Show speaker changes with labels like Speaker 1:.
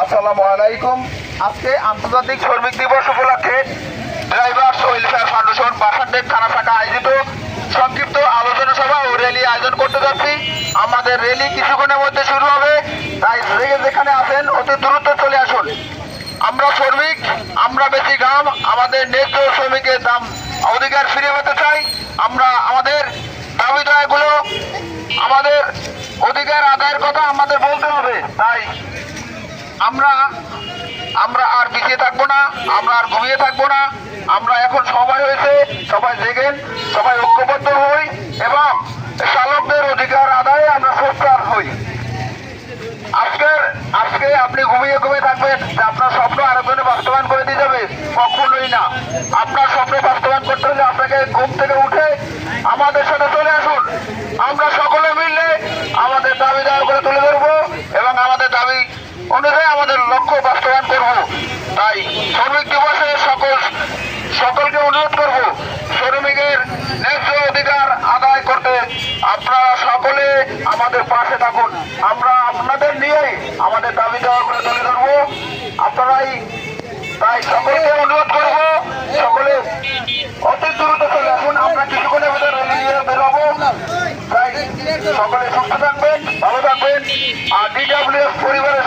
Speaker 1: আসসালামু আলাইকুম। আজকে আন্তর্জাতিক শ্রমিক দিবস উপলক্ষে ড্রাইভার্স ওয়েলফেয়ার ফাউন্ডেশন বাসানডেক থানা শাখা আয়োজিত সংক্ষিপ্ত আলোচনা সভা ও র্যালি আয়োজন করতে যাচ্ছি। আমাদের র্যালি কিছুক্ষণের মধ্যে শুরু হবে, তাই যেখানে আছেন অতি দ্রুত চলে আসুন। আমরা শ্রমিক, আমরা বেশি ঘাম, আমাদের ন্যায্য শ্রমিকের দাম অধিকার ফিরে পেতে চাই। আমরা আমাদের দাবি দায়গুলো, আমাদের অধিকার আদায়ের কথা আমাদের বলতে হবে। তাই আমরা আর পিছিয়ে থাকবো না, আমরা আর ঘুমিয়ে থাকবো না। আমরা এখন সময় হয়েছে, সবাই জেগেন, সবাই ঐক্যবদ্ধ হই এবং চালকদের অধিকার আদায়ে আমরা সোচ্চার হই। আজকে আপনি ঘুমিয়ে থাকবেন যে আপনার স্বপ্ন আরেকজনে বাস্তবায়ন করে দিয়ে যাবে, কখনোই না। আপনার স্বপ্ন বাস্তবায়ন করতে হলে আপনাকে ঘুম থেকে উঠে আমাদের সাথে চলে আসুন। আমরা সকলে মিললে আমাদের দাবি দায়ের করে তুলে ধরবো এবং আমাদের দাবি অনুযায়ী আমাদের লক্ষ্য বাস্তবায়ন করব। তাই শ্রমিক দিবসে সকলকে অনুরোধ করব, শ্রমিকের ন্যায্য অধিকার আদায় করতে আপনারা সকলে আমাদের পাশে থাকুন। আমরা আপনাদের নিয়েই আমাদের দাবি দেওয়া করে তুলে ধরবো। তাই সকলকে অনুরোধ করব, সকলে অতি দ্রুত চলে আসুন। আমরা কিছুক্ষণের ভিতরে র্যালি নিয়ে বেরোবো। তাই সকলে সুস্থ থাকবেন, ভালো থাকবেন। আর DWF পরিবারের